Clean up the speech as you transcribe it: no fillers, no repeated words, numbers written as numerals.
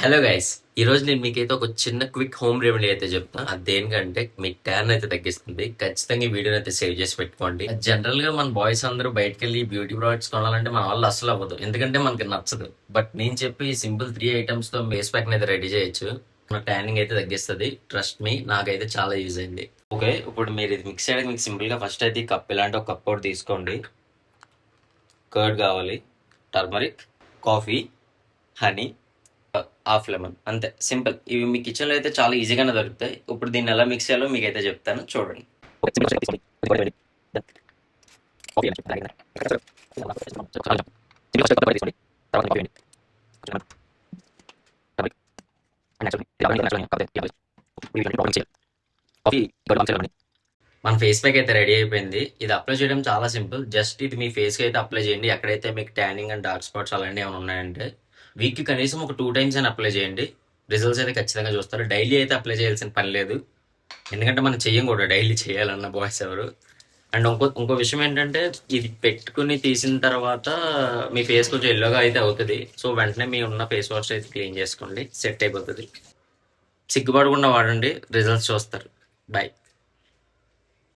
Hello guys, ఈ రోజు నేను మీకైతే ఒక చిన్న క్విక్ హోమ్ రెమెడీ అయితే చెప్తా. అది దేనికంటే మీ ట్యాన్ అయితే తగ్గిస్తుంది. ఖచ్చితంగా ఈ వీడియోని అయితే సేవ్ చేసి పెట్టుకోండి. జనరల్ గా మన బాయ్స్ అందరూ బయటకు వెళ్ళి బ్యూటీ ప్రొడక్ట్స్ కొనాలంటే మన వాళ్ళు అసలు అవ్వదు, ఎందుకంటే మనకి నచ్చదు. బట్ నేను చెప్పి ఈ సింపుల్ 3 ఐటమ్స్ తో ఫేస్ ప్యాక్ అయితే రెడీ చేయొచ్చు. మన ట్యానింగ్ అయితే తగ్గిస్తుంది. ట్రస్ట్ మీ, నాకైతే చాలా యూజ్ అయింది. ఓకే, ఇప్పుడు మీరు ఇది మిక్స్ చేయడానికి మీకు సింపుల్ గా ఫస్ట్ అయితే ఈ కప్, ఇలాంటి ఒక కప్ ఒకటి తీసుకోండి. కర్డ్ కావాలి, turmeric, coffee, honey, half lemon, అంతే సింపుల్. ఇవి మీ కిచెన్ లో అయితే చాలా ఈజీగానే దొరుకుతాయి. ఇప్పుడు దీన్ని ఎలా మిక్స్ చేయాలో మీకు అయితే చెప్తాను, చూడండి. మన ఫేస్ ప్యాక్ అయితే రెడీ అయిపోయింది. ఇది అప్లై చేయడం చాలా సింపుల్. జస్ట్ ఇది మీ ఫేస్ కి అయితే అప్లై చేయండి. ఎక్కడైతే మీకు ట్యానింగ్ అండ్ డార్క్ స్పాట్స్ అలాంటివి ఏమైనా ఉన్నాయంటే వీక్ కి కనీసం ఒక 2 టైమ్స్ అని అప్లై చేయండి. రిజల్ట్స్ అయితే ఖచ్చితంగా చూస్తారు. డైలీ అయితే అప్లై చేయాల్సిన పని లేదు, ఎందుకంటే మనం చెయ్యం కూడా డైలీ చేయాలన్న బాయ్స్ ఎవరు. అండ్ ఇంకో విషయం ఏంటంటే, ఇది పెట్టుకుని తీసిన తర్వాత మీ ఫేస్ కొంచెం ఎల్లోగా అయితే అవుతుంది. సో వెంటనే మీ ఉన్న ఫేస్ వాష్ అయితే క్లీన్ చేసుకోండి, సెట్ అయిపోతుంది. సిగ్గుపడకుండా వాడండి, రిజల్ట్స్ చూస్తారు. బాయ్.